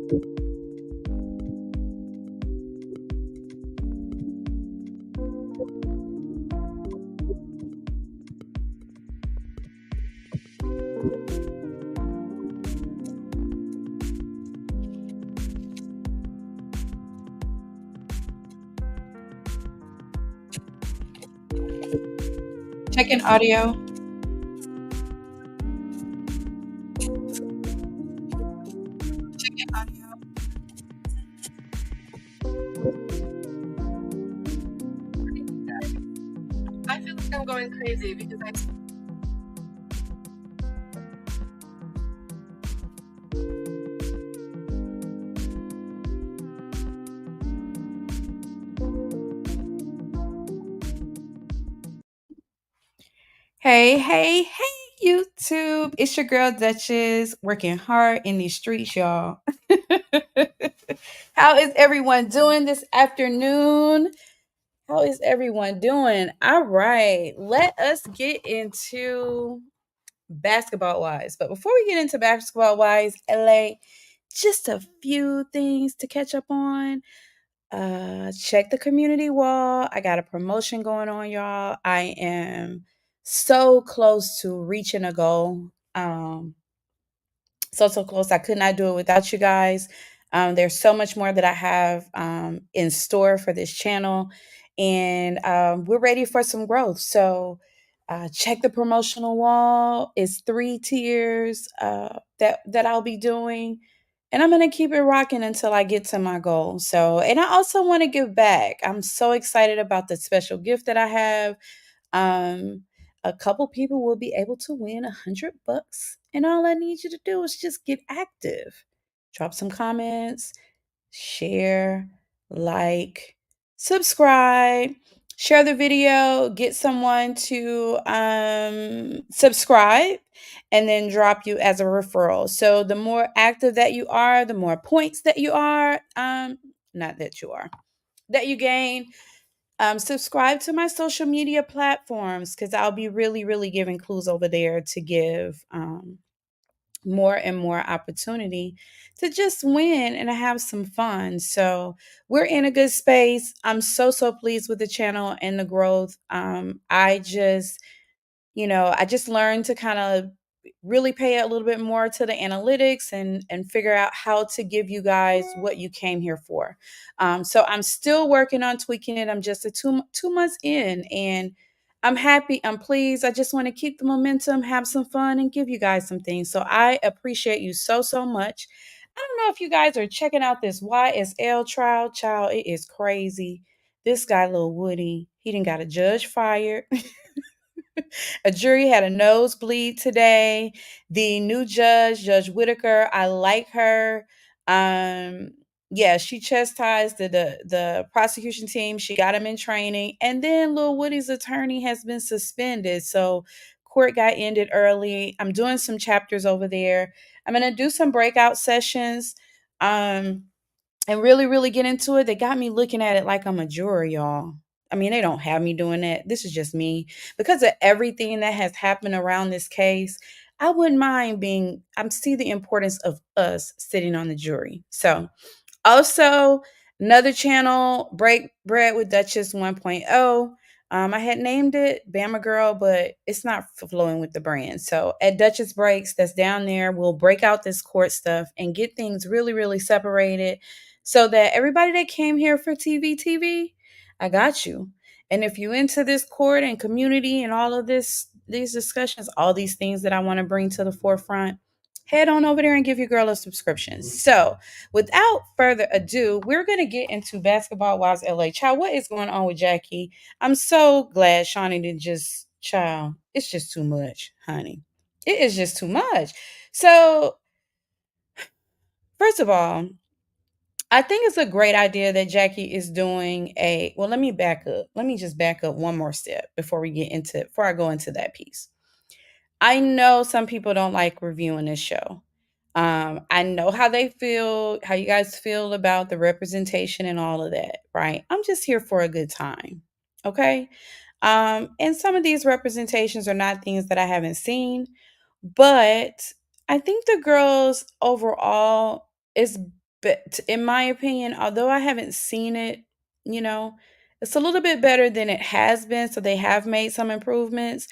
Checking audio. Checking audio. I feel like I'm going crazy because I. Hey, hey, hey, YouTube. It's your girl Duchess working hard in these streets, y'all. How is everyone doing this afternoon? How is everyone doing? All right, let us get into basketball wise. But before we get into basketball wise, LA, just a few things to catch up on. Check the community wall. I got a promotion going on, y'all. I am so close to reaching a goal. So close. I could not do it without you guys. There's so much more that I have in store for this channel, and we're ready for some growth. So check the promotional wall. It's 3 tiers that I'll be doing, and I'm gonna keep it rocking until I get to my goal. So, and I also want to give back. I'm so excited about the special gift that I have. Um, a couple people will be able to win $100, and all I need you to do is just get active. Drop some comments, share, like, subscribe, share the video, get someone to subscribe, and then drop you as a referral. So the more active that you are, the more points that you are, not that you are, that you gain. Subscribe to my social media platforms because I'll be really, really giving clues over there to give more and more opportunity to just win and have some fun. So we're in a good space. I'm so pleased with the channel and the growth. I just learned to kind of really pay a little bit more to the analytics and figure out how to give you guys what you came here for. So I'm still working on tweaking it. I'm just two months in, and I'm happy. I'm pleased. I just want to keep the momentum, have some fun, and give you guys some things. So I appreciate you so much. I don't know if you guys are checking out this YSL trial. Child, it is crazy. This guy, Lil Woody, he didn't got a judge fired. A jury had a nosebleed today. The new judge, Judge Whitaker, I like her. Um, yeah, she chastised the prosecution team. She got him in training, and then Lil Woody's attorney has been suspended. So court got ended early. I'm doing some chapters over there. I'm gonna do some breakout sessions. Um, and really get into it. They got me looking at it like I'm a juror, y'all. I mean, they don't have me doing that. This is just me. Because of everything that has happened around this case, I wouldn't mind I see the importance of us sitting on the jury. So, also, another channel, Break Bread with Duchess 1.0. I had named it Bama Girl, but it's not flowing with the brand. So at Duchess Breaks, that's down there, we'll break out this court stuff and get things really separated so that everybody that came here for TV, I got you. And if you into this court and community and all of these discussions, all these things that I want to bring to the forefront, head on over there and give your girl a subscription. So without further ado, we're going to get into Basketball Wives LA. Child, what is going on with Jackie? I'm so glad Shaunie didn't just, child, it's just too much, honey. It is just too much. So, first of all, I think it's a great idea that Jackie is doing well, let me back up. Let me just back up one more step before I go into that piece. I know some people don't like reviewing this show. I know how you guys feel about the representation and all of that, right? I'm just here for a good time. Okay. And some of these representations are not things that I haven't seen, but I think the girls overall is But in my opinion, although I haven't seen it, you know, it's a little bit better than it has been. So they have made some improvements.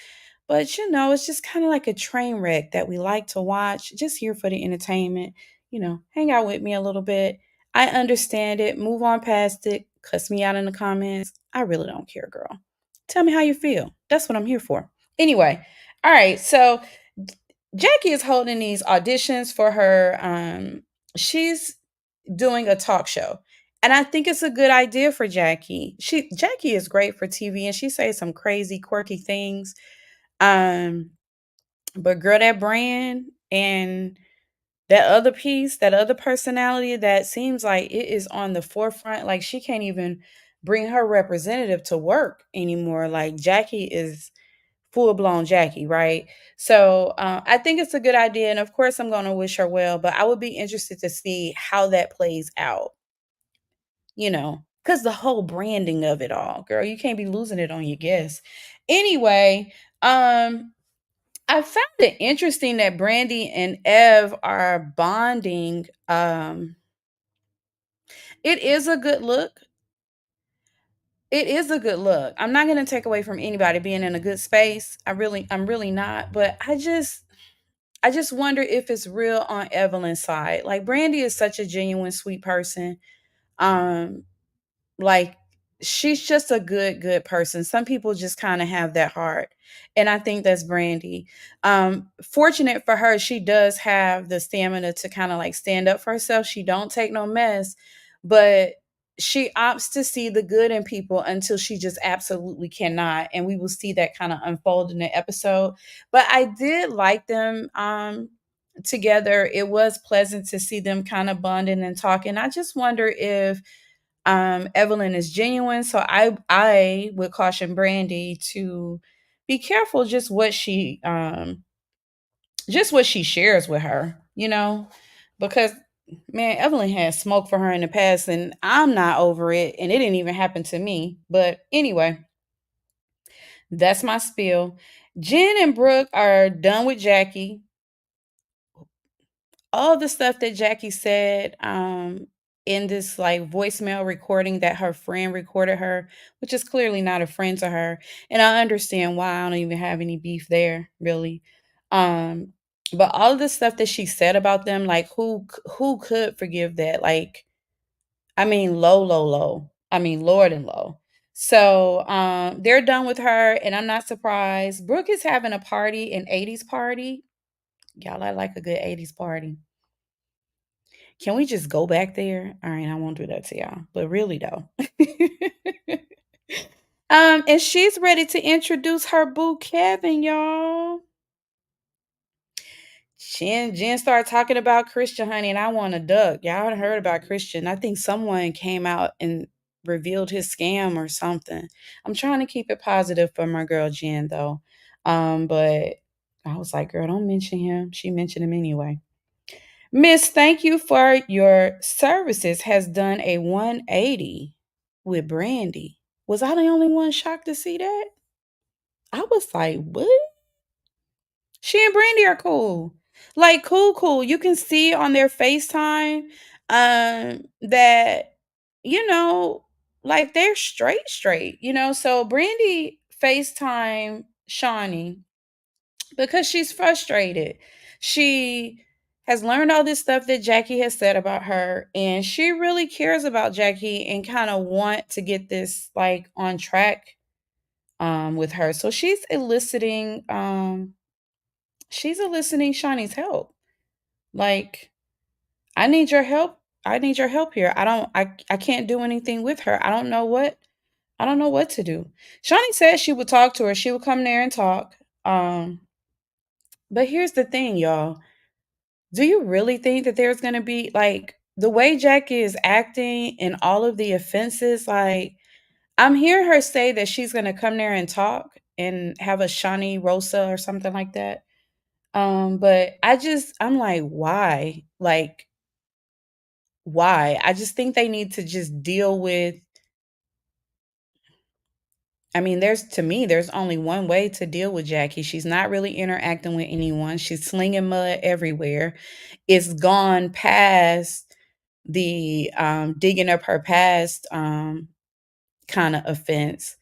But it's just kind of like a train wreck that we like to watch, just here for the entertainment. Hang out with me a little bit. I understand it. Move on past it. Cuss me out in the comments. I really don't care, girl. Tell me how you feel. That's what I'm here for. Anyway, all right. So Jackie is holding these auditions for her. She's doing a talk show. And I think it's a good idea for Jackie. Jackie is great for TV and she says some crazy, quirky things. Um, but girl, that brand and that other piece, that other personality that seems like it is on the forefront, like she can't even bring her representative to work anymore. Like Jackie is full blown Jackie, right? So I think it's a good idea. And of course, I'm going to wish her well, but I would be interested to see how that plays out, because the whole branding of it all, girl, you can't be losing it on your guests. Anyway, I found it interesting that Brandy and Ev are bonding. It is a good look. It is a good look. I'm not going to take away from anybody being in a good space. I'm really not. But I just wonder if it's real on Evelyn's side. Like Brandy is such a genuine, sweet person. Um, like she's just a good person. Some people just kind of have that heart, and I think that's Brandy. Fortunate for her, she does have the stamina to kind of like stand up for herself. She don't take no mess, but she opts to see the good in people until she just absolutely cannot, and we will see that kind of unfold in the episode. But I did like them together. It was pleasant to see them kind of bonding and talking. I just wonder if Evelyn is genuine. So I would caution Brandy to be careful just what she shares with her, because man, Evelyn has smoke for her in the past and I'm not over it and it didn't even happen to me. But anyway, that's my spiel. Jen and Brooke are done with Jackie. All the stuff that Jackie said in this like voicemail recording that her friend recorded her, which is clearly not a friend to her. And I understand why. I don't even have any beef there, really. Um but all of the stuff that she said about them, like who could forgive that? Like I mean low, low, low. I mean Lord and low. So they're done with her and I'm not surprised. Brooke is having a party, an 80s party. Y'all, I like a good 80s party. Can we just go back there? All right, I won't do that to y'all. But really though. And she's ready to introduce her boo Kevin, y'all. Jen started talking about Christian, honey, and I want to duck. Y'all haven't heard about Christian. I think someone came out and revealed his scam or something. I'm trying to keep it positive for my girl Jen though. But I was like, girl, don't mention him. She mentioned him anyway. Miss, thank you for your services. Has done a 180 with Brandy. Was I the only one shocked to see that? I was like, what? She and Brandy are cool. Like cool, cool. You can see on their FaceTime that, you know, like they're straight. So Brandy FaceTime Shaunie because she's frustrated. She has learned all this stuff that Jackie has said about her and she really cares about Jackie and kind of want to get this like on track with her. So she's eliciting Shawnee's help. Like I need your help. I need your help here. I can't do anything with her. I don't know what to do. Shawnee said she would talk to her. She would come there and talk. But here's the thing, y'all. Do you really think that there's gonna be like the way Jackie is acting and all of the offenses? Like, I'm hearing her say that she's gonna come there and talk and have a Shawnee Rosa or something like that. But I'm like, why? Like, why? I just think they need to just deal with. I mean, there's only one way to deal with Jackie. She's not really interacting with anyone. She's slinging mud everywhere. It's gone past the digging up her past kind of offense,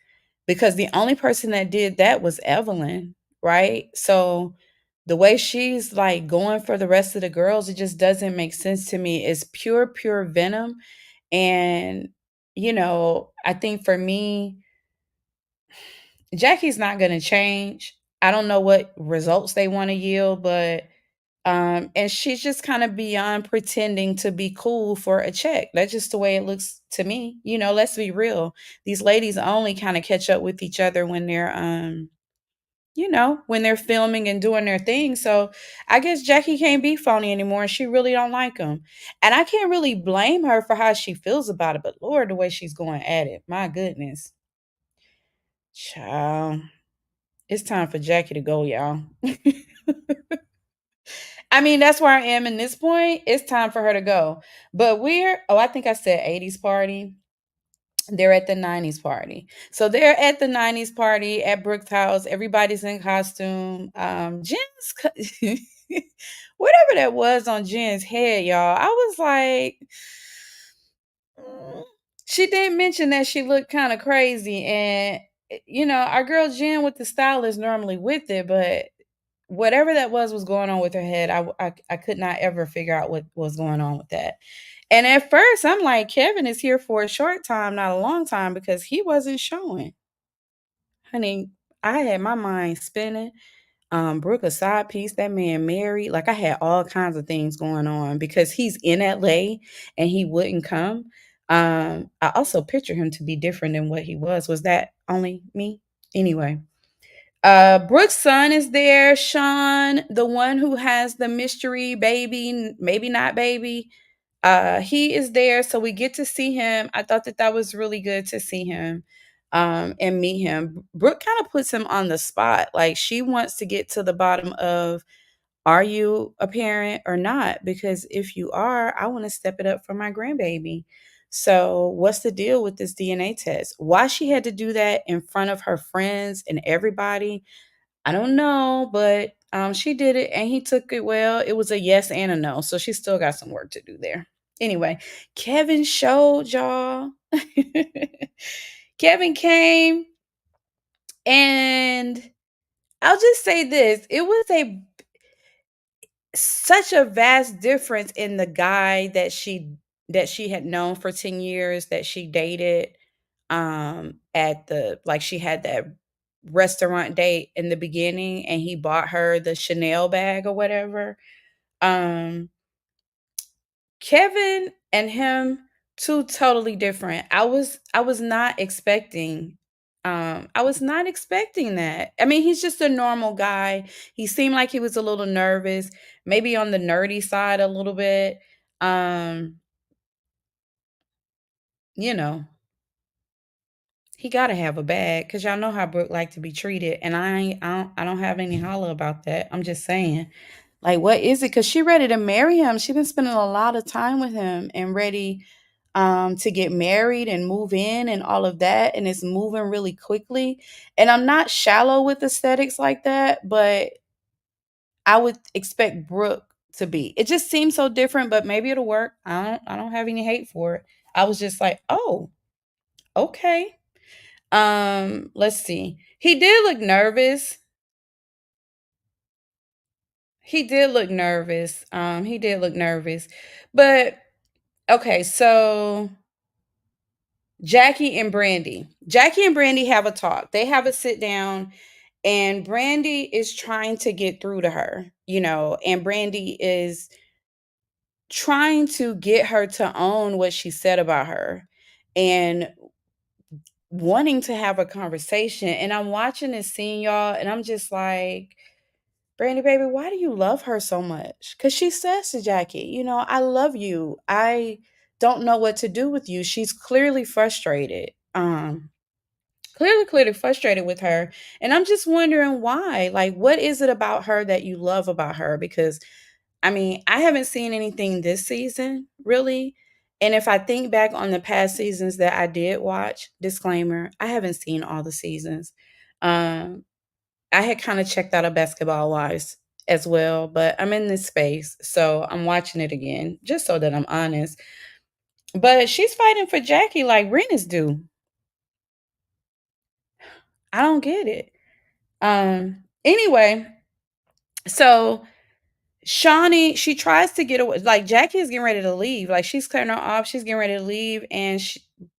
because the only person that did that was Evelyn, right? So the way she's like going for the rest of the girls, it just doesn't make sense to me. It's pure, pure venom. And, I think for me, Jackie's not going to change. I don't know what results they want to yield, but and she's just kind of beyond pretending to be cool for a check. That's just the way it looks to me. Let's be real. These ladies only kind of catch up with each other when they're filming and doing their thing. So I guess Jackie can't be phony anymore, and she really don't like him. And I can't really blame her for how she feels about it, but Lord, the way she's going at it, my goodness. Child, it's time for Jackie to go, y'all. I mean, that's where I am in this point. It's time for her to go. But I think I said 80s party. They're at the 90s party. So they're at the 90s party at Brooke's house. Everybody's in costume. Whatever that was on Jen's head, y'all. I was like, mm. She did mention that she looked kind of crazy. And, our girl Jen with the style is normally with it, but whatever that was going on with her head, I could not ever figure out what was going on with that. And at first, I'm like, Kevin is here for a short time, not a long time, because he wasn't showing. Honey, I had my mind spinning. Brooke a side piece, that man married. Like I had all kinds of things going on because he's in LA and he wouldn't come. I also picture him to be different than what he was. Was that only me? Anyway, Brooke's son is there, Shawn, the one who has the mystery baby, maybe not baby. He is there, so we get to see him. I thought that was really good to see him and meet him. Brooke kind of puts him on the spot. Like she wants to get to the bottom of, are you a parent or not? Because if you are, I want to step it up for my grandbaby. So, what's the deal with this DNA test? Why she had to do that in front of her friends and everybody, I don't know, but she did it and he took it well. It was a yes and a no. So, she still got some work to do there. Anyway, Kevin showed y'all. Kevin came, and I'll just say this, it was such a vast difference in the guy that she had known for 10 years, that she dated at the, like, she had that restaurant date in the beginning and he bought her the Chanel bag or whatever. um Kevin and him, two totally different. I was not expecting, that. I mean, he's just a normal guy. He seemed like he was a little nervous, maybe on the nerdy side a little bit. Um, you know, he gotta have a bag because y'all know how Brooke like to be treated, and I don't have any holla about that. I'm just saying, like, what is it? Because she ready to marry him. She been spending a lot of time with him and ready to get married and move in and all of that, and it's moving really quickly. And I'm not shallow with aesthetics like that, but I would expect Brooke to be. It just seems so different, but maybe it'll work. I don't have any hate for it. I was just like, oh, okay. Let's see. He did look nervous. He did look nervous. He did look nervous. But okay, so Jackie and Brandy. Jackie and Brandy have a talk. They have a sit down, and Brandy is trying to get through to her, and Brandy is trying to get her to own what she said about her and wanting to have a conversation. And I'm watching this scene, y'all, and I'm just like, Brandy, baby, why do you love her so much? Because she says to Jackie, I love you. I don't know what to do with you. She's clearly frustrated. Clearly frustrated with her. And I'm just wondering why. Like, what is it about her that you love about her? Because, I mean, I haven't seen anything this season, really. And if I think back on the past seasons that I did watch, disclaimer, I haven't seen all the seasons. Um, I had kind of checked out of Basketball Wives as well, but I'm in this space, so I'm watching it again just so that I'm honest. But she's fighting for Jackie like rent is due. I don't get it. Anyway, so Shaunie, she tries to get away. Like Jackie is getting ready to leave. Like she's cutting her off. She's getting ready to leave, and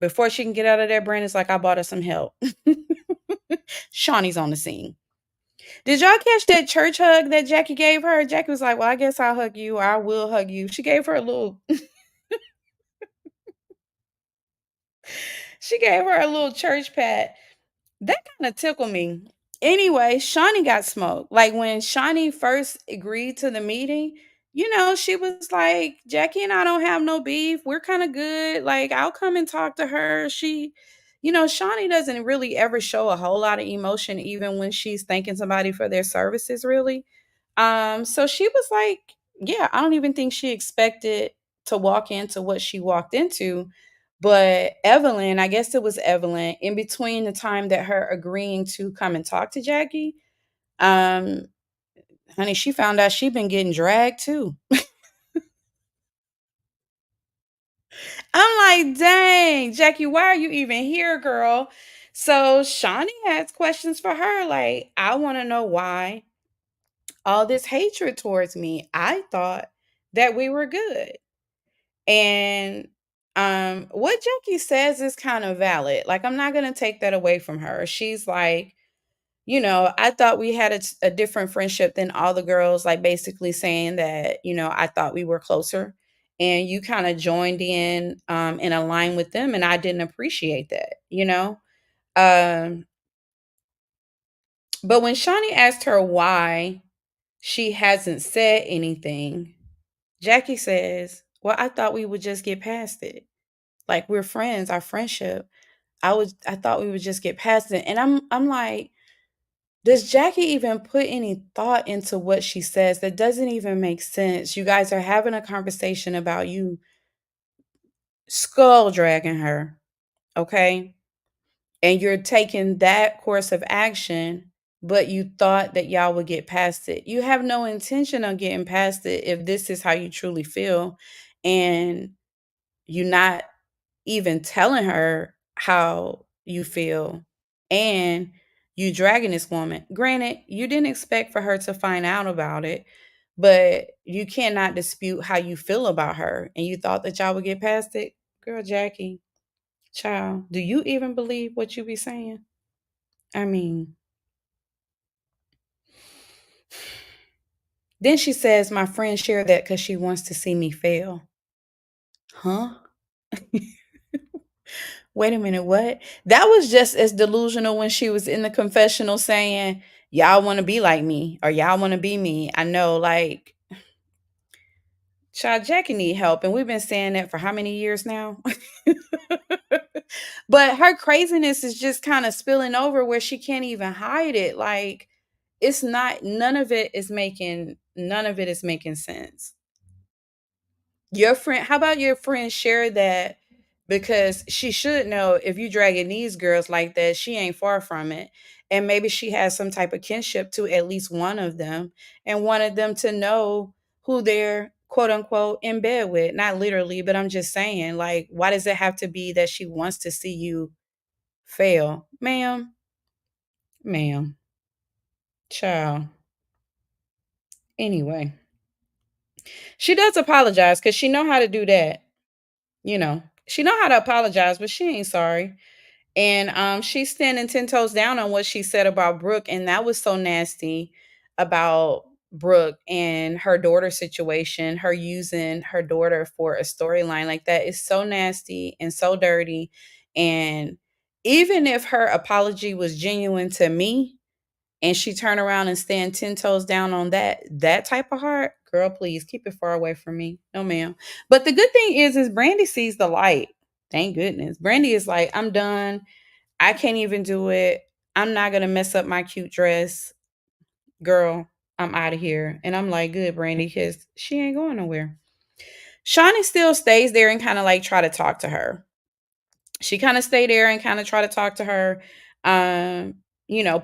before she can get out of there, Brandon's like, "I bought her some help." Shaunie's on the scene. Did y'all catch that church hug that Jackie gave her? Jackie was like, "Well, I guess I'll hug you. Or I will hug you." She gave her a little. She gave her a little church pat. That kind of tickled me. Anyway, Shaunie got smoked. Like when Shaunie first agreed to the meeting, she was like, Jackie and I don't have no beef. We're kind of good. Like, I'll come and talk to her. Shaunie doesn't really ever show a whole lot of emotion, even when she's thanking somebody for their services, really. So she was like, yeah, I don't even think she expected to walk into what she walked into. But Evelyn, I guess it was Evelyn, in between the time that her agreeing to come and talk to Jackie, um, honey, she found out she'd been getting dragged too. I'm like, dang, Jackie, why are you even here, girl? So Shaunie has questions for her. Like, I want to know why all this hatred towards me. I thought that we were good. And what Jackie says is kind of valid. Like, I'm not going to take that away from her. She's like, I thought we had a different friendship than all the girls, like basically saying that, I thought we were closer. And you kind of joined in and aligned with them. And I didn't appreciate that. Um, but when Shaunie asked her why she hasn't said anything, Jackie says, well, I thought we would just get past it. Like we're friends, our friendship. I thought we would just get past it. And I'm like, does Jackie even put any thought into what she says? That doesn't even make sense. You guys are having a conversation about you skull dragging her, okay? And you're taking that course of action, but you thought that y'all would get past it. You have no intention of getting past it if this is how you truly feel. And you're not even telling her how you feel, and you dragging this woman. Granted, you didn't expect for her to find out about it, but you cannot dispute how you feel about her, and you thought that y'all would get past it. Girl, Jackie, child, do you even believe what you be saying? I mean, then she says my friend shared that because she wants to see me fail. Huh? Wait a minute, what? That was just as delusional when she was in the confessional saying, y'all want to be like me or y'all want to be me. I know, like, child, Jackie need help. And we've been saying that for how many years now? But her craziness is just kind of spilling over where she can't even hide it. Like, it's not, none of it is making sense. Your friend, how about your friend share that, because she should know if you dragging these girls like that, she ain't far from it. And maybe she has some type of kinship to at least one of them and wanted them to know who they're quote unquote in bed with. Not literally, but I'm just saying, like, why does it have to be that she wants to see you fail? Ma'am, child. Anyway, she does apologize because she know how to do that. She know how to apologize, but she ain't sorry. And she's standing 10 toes down on what she said about Brooke. And that was so nasty about Brooke and her daughter situation. Her using her daughter for a storyline like that is so nasty and so dirty. And even if her apology was genuine to me, and she turn around and stand 10 toes down on that type of heart, girl, please keep it far away from me. No, ma'am. But the good thing is Brandy sees the light. Thank goodness. Brandy is like, I'm done. I can't even do it. I'm not gonna mess up my cute dress. Girl, I'm out of here. And I'm like, good, Brandy, because she ain't going nowhere. Shawnee still stays there and kind of like try to talk to her. She kind of stay there and kind of try to talk to her. Um,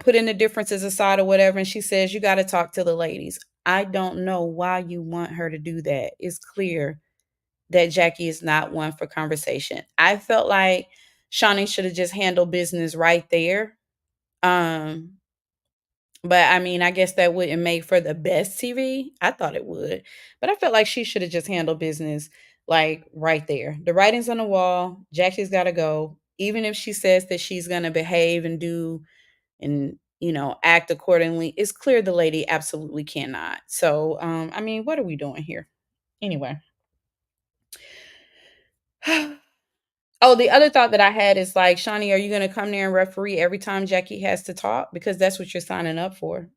putting the differences aside or whatever. And she says, you got to talk to the ladies. I don't know why you want her to do that. It's clear that Jackie is not one for conversation. I felt like Shaunie should have just handled business right there. Um, but I mean, I guess that wouldn't make for the best TV. I thought it would. But I felt like she should have just handled business like right there. The writing's on the wall. Jackie's got to go. Even if she says that she's going to behave and do and, act accordingly, it's clear the lady absolutely cannot. So, I mean, what are we doing here? Anyway. Oh, the other thought that I had is like, Shaunie, are you going to come there and referee every time Jackie has to talk? Because that's what you're signing up for.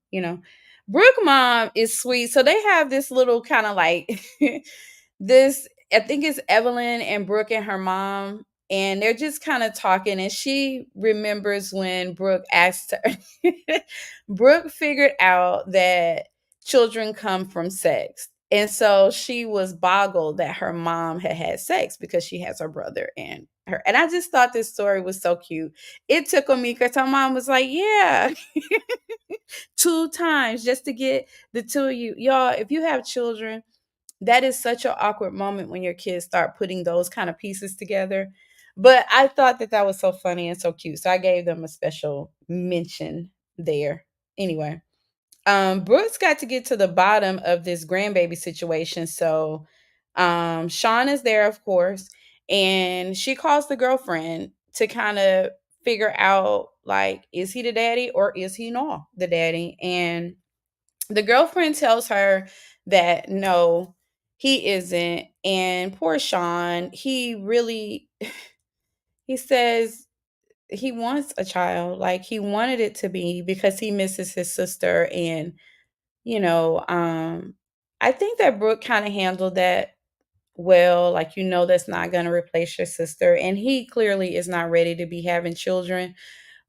Brooke mom is sweet. So they have this little kind of like this, I think it's Evelyn and Brooke and her mom. And they're just kind of talking. And she remembers when Brooke asked her, Brooke figured out that children come from sex. And so she was boggled that her mom had had sex because she has her brother and her. And I just thought this story was so cute. It tickled me because her mom was like, yeah, two times just to get the two of you. Y'all, if you have children, that is such an awkward moment when your kids start putting those kind of pieces together. But I thought that that was so funny and so cute. So I gave them a special mention there. Anyway. Brooks got to get to the bottom of this grandbaby situation. So Shawn is there, of course, and she calls the girlfriend to kind of figure out like, is he the daddy or is he not the daddy? And the girlfriend tells her that no, he isn't. And poor Shawn, he really he says he wants a child. Like he wanted it to be because he misses his sister and you know, um, I think that Brooke kind of handled that well. Like, that's not going to replace your sister. And he clearly is not ready to be having children.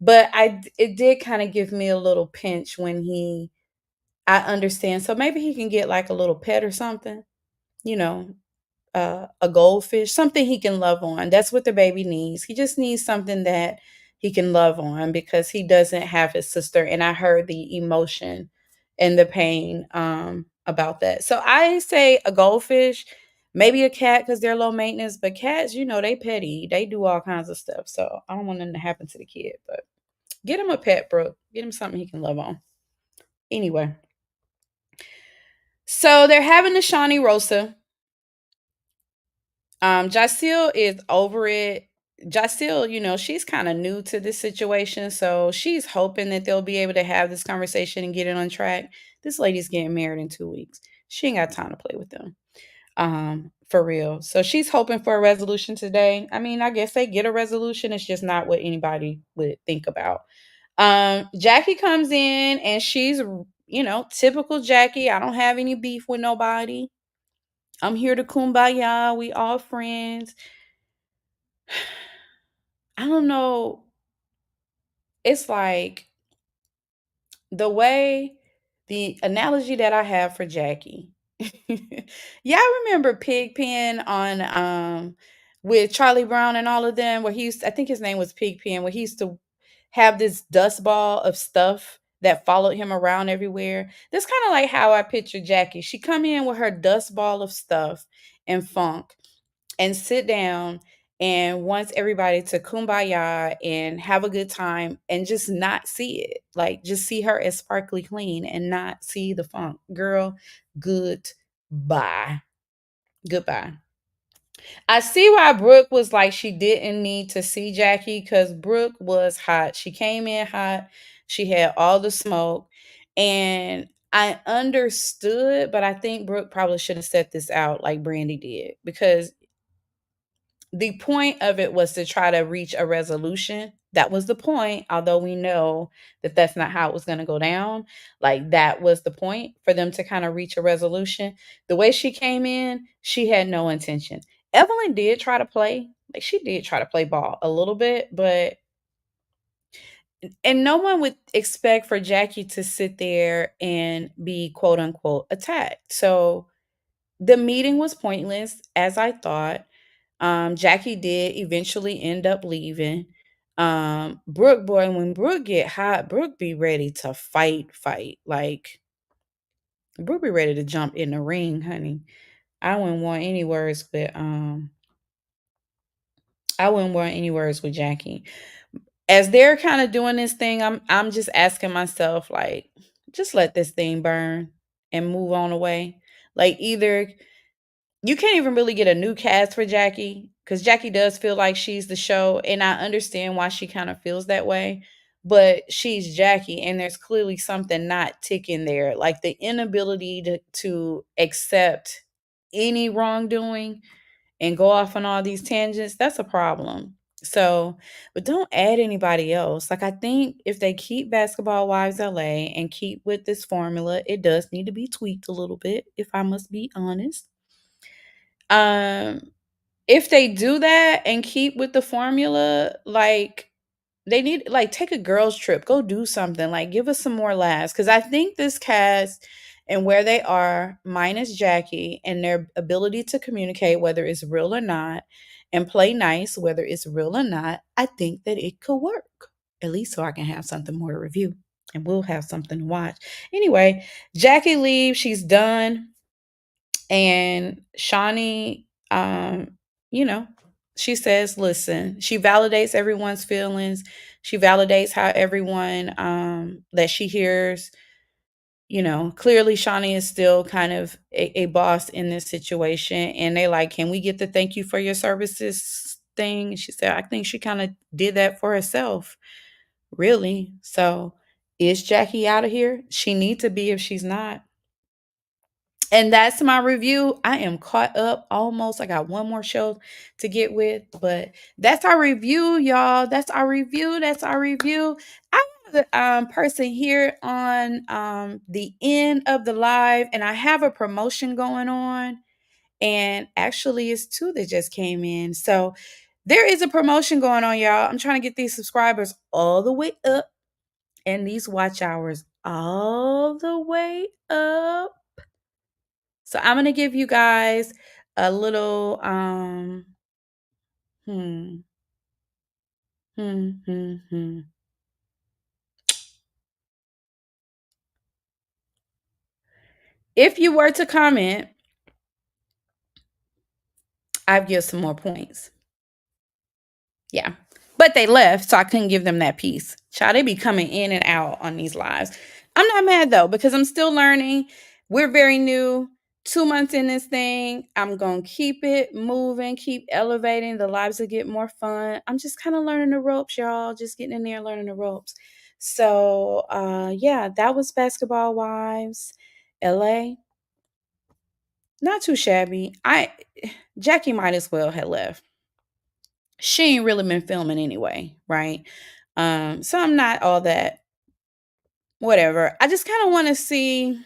But it did kind of give me a little pinch when I understand. So maybe he can get like a little pet or something, you know, a goldfish, something he can love on. That's what the baby needs. He just needs something that he can love on because he doesn't have his sister. And I heard the emotion and the pain about that. So I say a goldfish, maybe a cat because they're low maintenance, but cats, they petty. They do all kinds of stuff. So I don't want nothing to happen to the kid, but get him a pet, Brooke. Get him something he can love on. Anyway, so they're having the Shawnee Rosa. Jacille is over it. Jacille, she's kind of new to this situation, so she's hoping that they'll be able to have this conversation and get it on track. This lady's getting married in 2 weeks. She ain't got time to play with them. For real. So she's hoping for a resolution today. I mean, I guess they get a resolution. It's just not what anybody would think about. Jackie comes in and she's, typical Jackie. I don't have any beef with nobody. I'm here to kumbaya. We all friends. I don't know. It's like the way the analogy that I have for Jackie. Y'all remember Pigpen on with Charlie Brown and all of them where I think his name was Pigpen, where he used to have this dust ball of stuff that followed him around everywhere. That's kind of like how I picture Jackie. She come in with her dust ball of stuff and funk and sit down and wants everybody to kumbaya and have a good time and just not see it. Like just see her as sparkly clean and not see the funk. Girl, goodbye. Goodbye. I see why Brooke was like she didn't need to see Jackie because Brooke was hot. She came in hot. She had all the smoke. And I understood, but I think Brooke probably should have set this out like Brandy did because the point of it was to try to reach a resolution. That was the point, although we know that that's not how it was going to go down. Like that was the point for them to kind of reach a resolution. The way she came in, she had no intention. Evelyn did try to play, like she did try to play ball a little bit, but and no one would expect for Jackie to sit there and be quote unquote attacked. So the meeting was pointless, as I thought. Jackie did eventually end up leaving. Brooke, boy, when Brooke get hot, Brooke be ready to fight. Like Brooke be ready to jump in the ring, honey. I wouldn't want any words with I wouldn't want any words with Jackie. As they're kind of doing this thing, I'm just asking myself, like, just let this thing burn and move on away. Like, either you can't even really get a new cast for Jackie because Jackie does feel like she's the show, and I understand why she kind of feels that way. But she's Jackie, and there's clearly something not ticking there, like the inability to accept any wrongdoing and go off on all these tangents. That's a problem. So, but don't add anybody else. Like, I think if they keep Basketball Wives LA and keep with this formula, it does need to be tweaked a little bit, if I must be honest. Um, if they do that and keep with the formula, like, they need, like, take a girls trip, go do something, like, give us some more laughs, because I think this cast and where they are, minus Jackie, and their ability to communicate, whether it's real or not, and play nice, whether it's real or not, I think that it could work, at least so I can have something more to review, and we'll have something to watch. Anyway, Jackie leaves, she's done, and Shaunie, you know, she says, listen, she validates everyone's feelings. She validates how everyone that she hears, clearly Shaunie is still kind of a boss in this situation. And they like, can we get the thank you for your services thing? She said, I think she kind of did that for herself, really. So is Jackie out of here? She needs to be if she's not. And that's my review. I am caught up almost. I got one more show to get with, but that's our review, y'all. That's our review. That's our review. I have a person here on the end of the live, and I have a promotion going on. And actually, it's two that just came in. So there is a promotion going on, y'all. I'm trying to get these subscribers all the way up and these watch hours all the way up. So I'm gonna give you guys a little hmm, hmm. If you were to comment, I'd give some more points. Yeah. But they left, so I couldn't give them that piece. Child, they be coming in and out on these lives. I'm not mad though, because I'm still learning. We're very new. 2 months in this thing. I'm gonna keep it moving, keep elevating. The lives will get more fun. I'm just kind of learning the ropes, y'all. Just getting in there, learning the ropes. So yeah, that was Basketball Wives LA. Not too shabby. Jackie might as well have left. She ain't really been filming anyway, right? So I'm not all that whatever. I just kind of want to see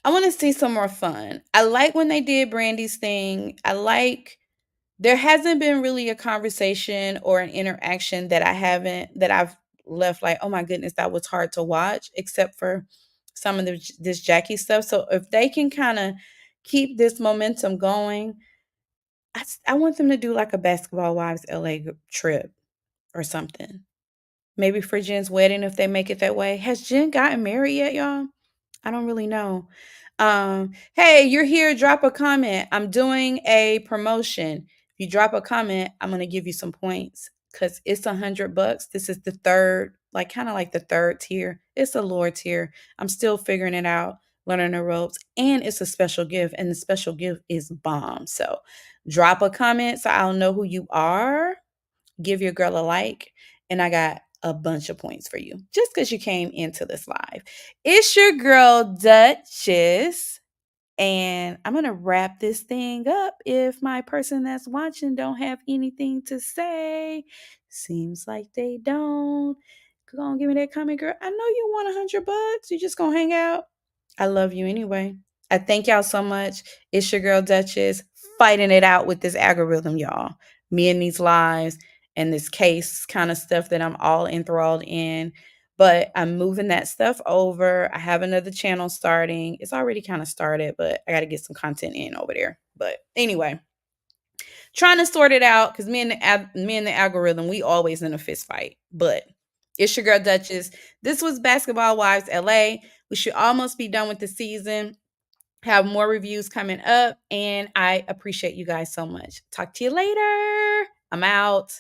I want to see some more fun. I like when they did Brandy's thing. I like there hasn't been really a conversation or an interaction that I've left like, "Oh my goodness, that was hard to watch," except for some of this Jackie stuff. So if they can kind of keep this momentum going, I want them to do like a Basketball Wives LA trip or something. Maybe for Jen's wedding if they make it that way. Has Jen gotten married yet, y'all? I don't really know. Hey, you're here, drop a comment. I'm doing a promotion. If you drop a comment, I'm gonna give you some points because it's $100. This is the third, like kind of like the third tier. It's a lower tier. I'm still figuring it out, learning the ropes, and it's a special gift, and the special gift is bomb. So drop a comment so I'll know who you are. Give your girl a like, and I got a bunch of points for you just because you came into this live. It's your girl, Duchess, and I'm going to wrap this thing up if my person that's watching don't have anything to say. Seems like they don't. Go on, give me that comment, girl. I know you want $100. You just going to hang out. I love you anyway. I thank y'all so much. It's your girl, Duchess, fighting it out with this algorithm, y'all. Me and these lives and this case kind of stuff that I'm all enthralled in. But I'm moving that stuff over. I have another channel starting. It's already kind of started, but I got to get some content in over there. But anyway, trying to sort it out because me and the algorithm, we always in a fist fight. But it's your girl Duchess. This was Basketball Wives LA. We should almost be done with the season. Have more reviews coming up, and I appreciate you guys so much. Talk to you later. I'm out.